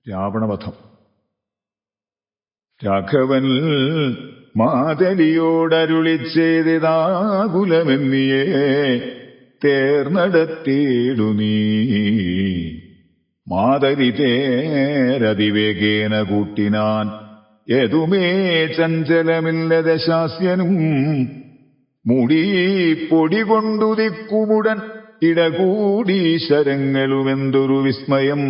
രാവണവധം. രാഘവൻ മാതലിയോടരുളിച്ചേതാകുലമെന്നിയേ തേർന്നടത്തിയിടു നീ. മാതലി തേരതിവേഗേന കൂട്ടിനാൻ യതുമേ ചഞ്ചലമില്ലത ശാസ്യനും. മുടി പൊടി കൊണ്ടു ദിക്കുമുടൻ ഇടകൂടി ശരങ്ങളുമെന്തൊരു വിസ്മയം.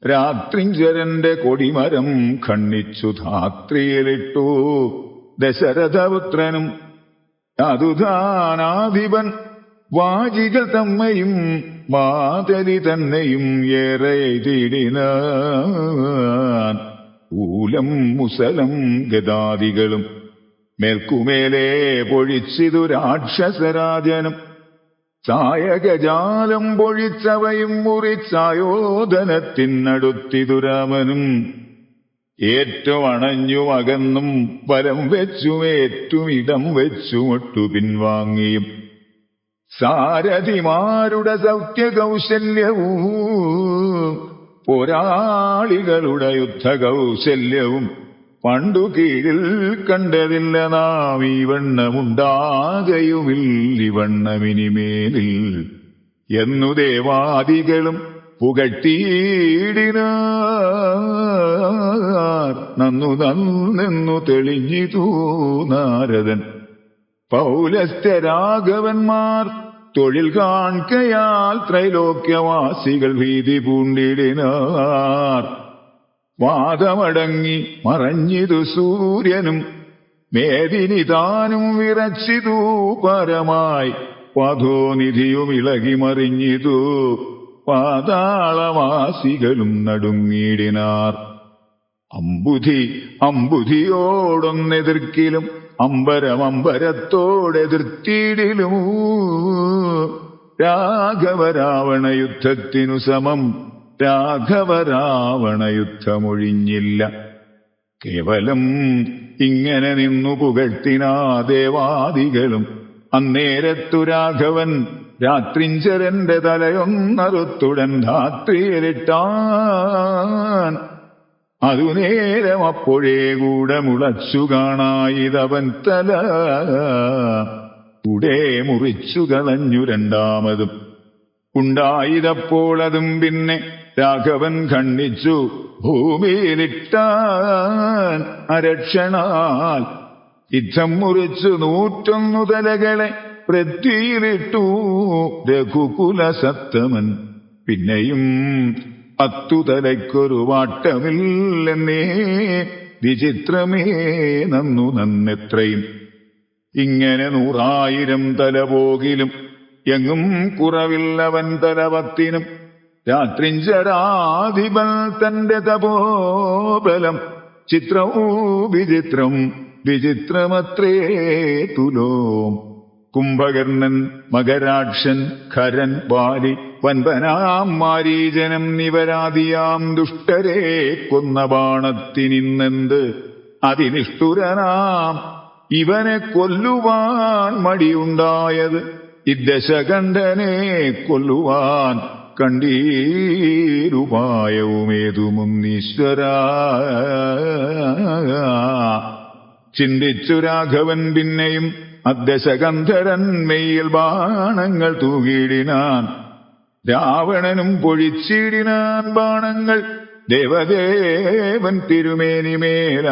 രാത്രിഞ്ചരന്റെ കൊടിമരം ഖണ്ഡിച്ചു ധാത്രിയിലിട്ടു ദശരഥപുത്രനും. അതുധാനാധിപൻ വാജികൾ തമ്മയും മാതലി തന്നെയും ഏറെ തീടിനാൻ. ഊലം മുസലം ഗദാദികളും മേൽക്കുമേലേ പൊഴിച്ചിതു രാക്ഷസരാജനും. ചായകജാലം പൊഴിച്ചവയും മുറിച്ചായോധനത്തിനടുത്തിതു രാമനും. ഏറ്റവും അകന്നും വലം വെച്ചും ഏറ്റും ഇടം വെച്ചുമൊട്ടു പിൻവാങ്ങിയും സാരഥിമാരുടെ സൗത്യകൗശല്യവും പോരാളികളുടെ യുദ്ധകൗശല്യവും പണ്ടു കീഴിൽ കണ്ടതില്ല നാം. ഈ വണ്ണമുണ്ടാകയുമില്ലിവണ്ണമിനിമേലിൽ എന്നു ദേവാദികളും പുകഴ്ത്തിയിടിനാർ. നന്നു നന്നെന്നു തെളിഞ്ഞിതൂ നാരദൻ. പൗലസ്ത്യരാഘവന്മാർ തൊഴിൽ കാൺകയാൽ ത്രൈലോക്യവാസികൾ ഭീതി പൂണ്ടിടിനാർ. വാദമടങ്ങി മറഞ്ഞിതു സൂര്യനും മേദിനി താനും വിറച്ചിതു പരമായി. പഥോനിധിയും ഇളകി മറിഞ്ഞിതു പാതാളവാസികളും നടുങ്ങിടിനാർ. അമ്പുധിയോടൊന്നെതിർക്കിലും അമ്പരമമ്പരത്തോടെതിർത്തിയിടിലും രാഘവരാവണ യുദ്ധത്തിനു സമം രാഘവരാവണയുദ്ധമൊഴിഞ്ഞില്ല. കേവലം ഇങ്ങനെ നിന്നു പുകഴ്ത്തിനാ ദേവാദികളും. അന്നേരത്തു രാഘവൻ രാത്രിഞ്ചരന്റെ തലയൊന്നറുത്തുടൻ ധാത്രിയിലിട്ടാൻ. അതു നേരം അപ്പോഴേ കൂടെ മുളച്ചു കാണായിതവൻ തല. കൂടെ മുറിച്ചു കളഞ്ഞു രണ്ടാമതും. ഉണ്ടായതപ്പോൾ പിന്നെ രാഘവൻ ഖണ്ഡിച്ചു ഭൂമിയിലിട്ടാൻ അരക്ഷണാൽ. യുദ്ധം മുറിച്ചു 101 തലകളെ പൃഥ്വിയിലിട്ടു രഘുകുലസത്തമൻ. പിന്നെയും 10 തലയ്ക്കൊരു വാട്ടമില്ലെന്നേ വിചിത്രമേ നന്നു നന്നെത്രയും. ഇങ്ങനെ 100,000 തല പോകിലും എങ്ങും കുറവില്ലവൻ തലപത്തിനും. രാത്രിഞ്ചരാധിപൻ തന്റെ തപോബലം ചിത്രവും വിചിത്രം വിചിത്രമത്രേ തുലോം. കുംഭകർണൻ, മകരാക്ഷൻ, ഖരൻ, ബാലി, വൻപനാം മാരീജനം നിവരാദിയാം ദുഷ്ടരെ കൊന്ന ബാണത്തിനിന്നെന്ത് അതിനിഷ്ഠുരനാം ഇവനെ കൊല്ലുവാൻ മടിയുണ്ടായത്. ഇദ്ദശകണ്ഠനെ കൊല്ലുവാൻ കണ്ടീരുപായവുമേതുമുന്നീശ്വര. ചിന്തിച്ചു രാഘവൻ പിന്നെയും അദ്ദശകന്ധരൻ മെയ്യിൽ ബാണങ്ങൾ തൂകിയിടിനാൻ. രാവണനും പൊഴിച്ചിടിനാൻ ബാണങ്ങൾ ദേവദേവൻ തിരുമേനിമേലാവോളം.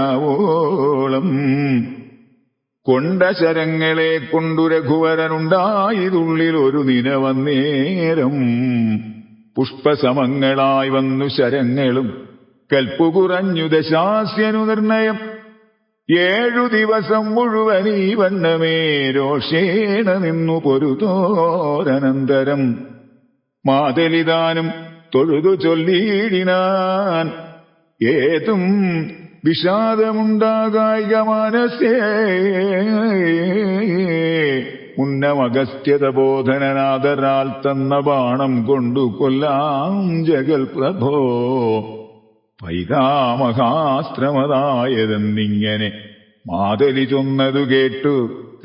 കൊണ്ട ശരങ്ങളെ കൊണ്ടു രഘുവരനുണ്ടായതുള്ളിൽ ഒരു നിലവന്നേരം. പുഷ്പസമങ്ങളായി വന്നു ശരങ്ങളും കൽപ്പു കുറഞ്ഞു ദശാസ്യനു നിർണയം. 7 ദിവസം മുഴുവൻ ഈ വണ്ണമേ രോഷേണ നിന്നു പൊരുതോരനന്തരം. മാതലിതാനും തൊഴുതു ചൊല്ലിയിടിനാൻ. ഏതും വിഷാദമുണ്ടാകായിക മനസ്സേ. മുന്നമഗസ്ത്യത ബോധനനാദരാൽ തന്ന ബാണം കൊണ്ടു കൊല്ലാം ജഗൽ പ്രഭോ. പൈതാമഹാസ്ത്രമതായതെന്നിങ്ങനെ മാതലി ചൊന്നതു കേട്ടു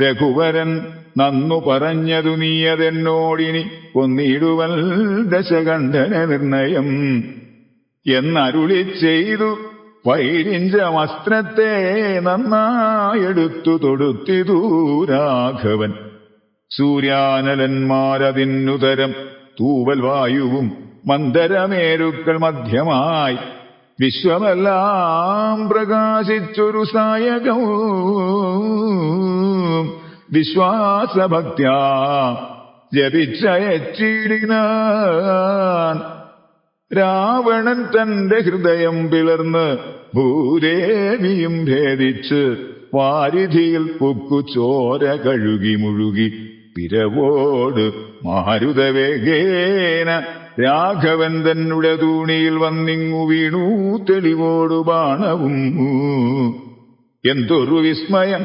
രഘുവരൻ നന്നു പറഞ്ഞതു നീയതെന്നോടിനി കൊന്നിടുവൽ ദശകണ്ഠന നിർണയം. എന്നരുളി ചെയ്തു വൈരിഞ്ചവസ്ത്രത്തെ നന്നായെടുത്തു തൊടുത്തിതു രാഘവൻ. സൂര്യാനലന്മാരതിന്നുതരം തൂവൽ വായുവും മന്ദരമേരുക്കൾ മധ്യമായി വിശ്വമെല്ലാം പ്രകാശിച്ചൊരു സായകവും വിശ്വാസഭക്ത്യാ ജപിച്ചയച്ചിടിനാൻ. രാവണൻ തന്റെ ഹൃദയം പിളർന്ന് ഭൂദേവിയും ഭേദിച്ച് വാരിധിയിൽ പൊക്കു ചോര കഴുകി മുഴുകി പിരവോട് മാരുതവേഗേന രാഘവൻ തന്നെ തൂണിയിൽ വന്നിങ്ങു വീണു തെളിവോടു ബാണവും. എന്തൊരു വിസ്മയം!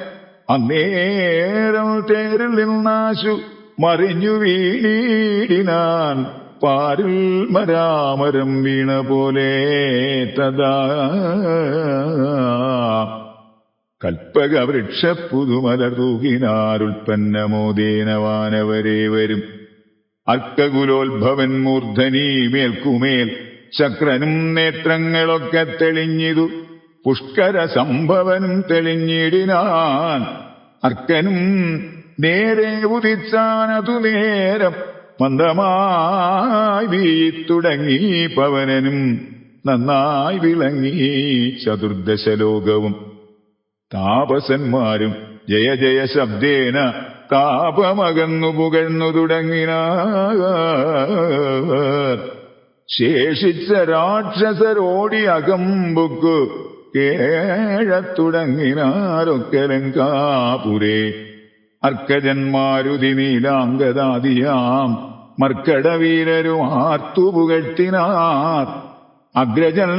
അന്നേരം തേരിൽ നിന്നാശു മറിഞ്ഞു വീണിടിനാൻ പാരിൽ മരാമരം വീണ പോലെ. തഥാ കൽപ്പക വൃക്ഷപ്പുതുമലർ തൂകിനാരുൽപ്പന്നമോദേന വാനവരേവരും. അർക്കകുലോത്ഭവൻ മൂർധനീ മേൽക്കുമേൽ ചക്രനും നേത്രങ്ങളൊക്കെ തെളിഞ്ഞിതു. പുഷ്കര സംഭവനും തെളിഞ്ഞിടിനാൻ. അർക്കനും നേരെ ഉദിച്ചാനതു നേരം മന്ദമായി വീത്തുടങ്ങി. പവനനും നന്നായി വിളങ്ങി ചതുർദശലോകവും. താപസന്മാരും ജയ ജയ ശബ്ദേന താപമകന്നു പുകഴ്ന്നു തുടങ്ങിനാർ. ശേഷിച്ച രാക്ഷസരോടി അകമ്പുക്കു കേഴത്തുടങ്ങിനാരൊക്കെ ലങ്കാപുരേ. അർക്കജന്മാരുതി നീലാംഗദാദിയാം മർക്കടവീരരും ആർത്തു പുകഴ്ത്തിനാർ. അഗ്രജൻ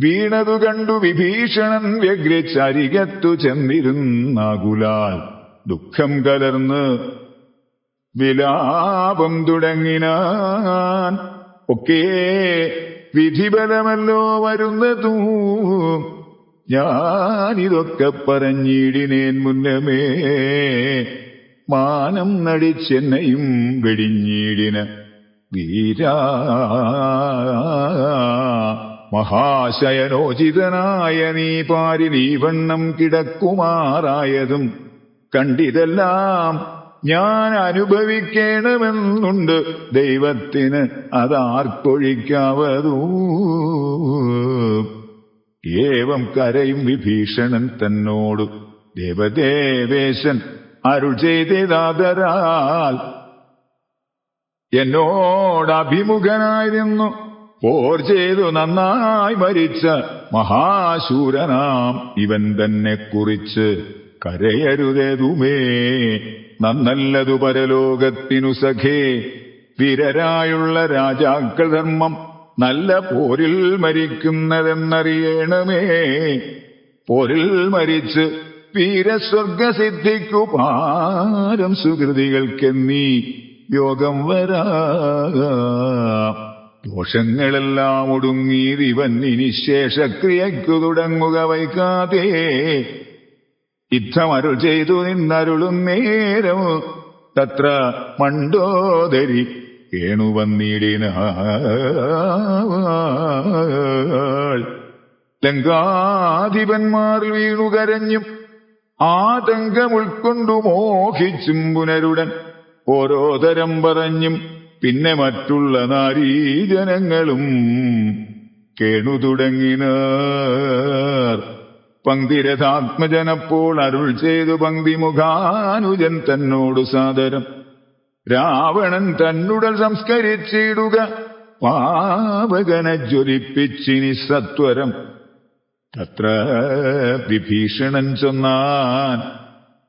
വീണതു കണ്ടു വിഭീഷണൻ വ്യഗ്രച്ചരികത്തു ചെന്നിരുന്നാകുലാൽ ദുഃഖം കലർന്ന് വിലാപം തുടങ്ങിനാൻ. ഒക്കെ വിധിബലമല്ലോ വരുന്നതൂ, ഞാനിതൊക്കെ പറഞ്ഞിടിനേൻ മുന്നമേ. മാനം നടിച്ചെന്നെയും വെടിഞ്ഞിടിന വീരാ. മഹാശയനോചിതനായ നീ പാരിൽ ഈ വണ്ണം കിടക്കുമാറായതും കണ്ടിതെല്ലാം ഞാൻ അനുഭവിക്കണമെന്നുണ്ട്. ദൈവത്തിന് അതാർക്കൊഴിക്കാവതൂ. ഏവം കരയും വിഭീഷണൻ തന്നോടു ദേവദേവേശൻ അരുൾ ചെയ്തതാദരാൽ. എന്നോടഭിമുഖനായിരുന്നു പോർ ചെയ്തു നന്നായി മരിച്ച മഹാശൂരനാം ഇവൻ തന്നെ കുറിച്ച് കരയരുതേതുമേ. നന്നല്ലതു പരലോകത്തിനു സഖേ. വീരരായുള്ള രാജാക്കൾ ധർമ്മം നല്ല പോരിൽ മരിക്കുന്നതെന്നറിയണമേ. പോരിൽ മരിച്ച് വീരസ്വർഗസിദ്ധിക്കു പാരം സുകൃതികൾക്കെന്നീ യോഗം വരാ. ദോഷങ്ങളെല്ലാം ഒടുങ്ങിയതിവൻ ഇനി ശേഷക്രിയയ്ക്കു തുടങ്ങുക വൈകാതെ. യുദ്ധമരുൾ ചെയ്തു നിന്നരുളും നേരം തത്ര മണ്ഡോദരി കേണുവന്നിടിനാൾ. ലങ്കാധിപന്മാർ വീണുകരഞ്ഞും ആതങ്കം ഉൾക്കൊണ്ടു മോഹിച്ചും പുനരുടൻ ഓരോ തരം പറഞ്ഞും പിന്നെ മറ്റുള്ള നാരീജനങ്ങളും കേണു തുടങ്ങിനാർ. പങ്ക്തിരഥാത്മജനപ്പോൾ അരുൾ ചെയ്തു പങ്ക്തിമുഖാനുജൻ തന്നോടു സാദരം. രാവണൻ തന്നുടൽ സംസ്കരിച്ചിടുക പാവകനെ ജ്വലിപ്പിച്ചിനി സത്വരം. തത്ര വിഭീഷണൻ ചൊന്നാൻ,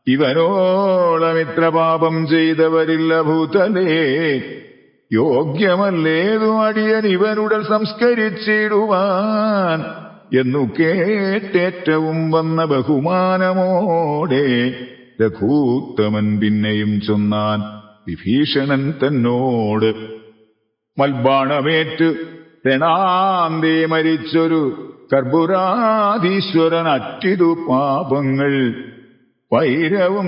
ഇവനോളമിത്ര പാപം ചെയ്തവരില്ല ഭൂതലേ. യോഗ്യമല്ലേതു അടിയൻ ഇവനുടൽ സംസ്കരിച്ചിടുവാൻ എന്നു കേട്ടേറ്റവും വന്ന ബഹുമാനമോടെ രഘൂത്തമൻ പിന്നെയും ചൊന്നാൻ വിഭീഷണൻ തന്നോട്. മൽബാണമേറ്റ് രണാന്തേ മരിച്ചൊരു കർപ്പുരാധീശ്വരൻ അറ്റിതു പാപങ്ങൾ. വൈരവും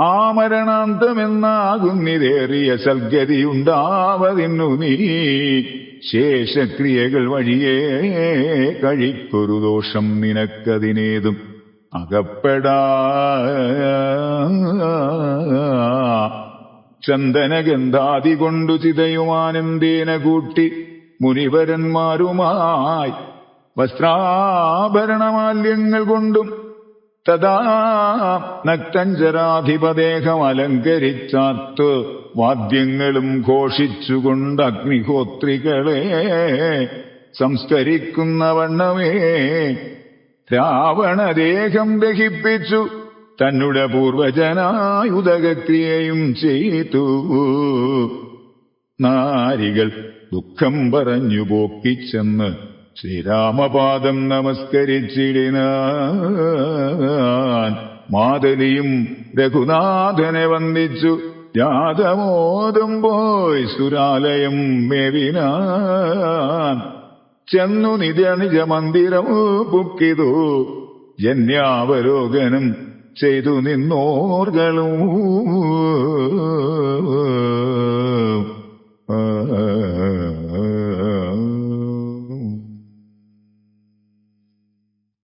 ആമരണാന്തമെന്നാകുന്നിതേറിയ സൽഗതിയുണ്ടാവതിന്നു നീ ശേഷക്രിയകൾ വഴിയേ കഴിക്കൊരു ദോഷം നിനക്കതിനേതും അകപ്പെടാ. ചന്ദനഗന്ധാദി കൊണ്ടു ചിതയുമാനന്ദേന കൂട്ടി മുനിവരന്മാരുമായി വസ്ത്രാഭരണമാല്യങ്ങൾ കൊണ്ടും തഥാ നക്തഞ്ചരാധിപദേഹം അലങ്കരിച്ചാത്ത് വാദ്യങ്ങളും ഘോഷിച്ചുകൊണ്ട് അഗ്നിഹോത്രികളെ സംസ്കരിക്കുന്ന വണ്ണമേ രാവണദേഹം ദഹിപ്പിച്ചു തന്നുടെ പൂർവജനായുദകക്രിയയും ചെയ്തു. നാരികൾ ദുഃഖം പറഞ്ഞു പോക്കിച്ചെന്ന് ശ്രീരാമപാദം നമസ്കരിച്ചിടിനാൻ. മാതലിയും രഘുനാഥനെ വന്ദിച്ചു ജാതമോദം പോയി സുരാലയം മേവിനാൻ. ചെന്നു നിജ നിജ മന്ദിരം പുക്കിതു ജന്യാവലോകനം ചെയ്തു നിന്നോർകളും.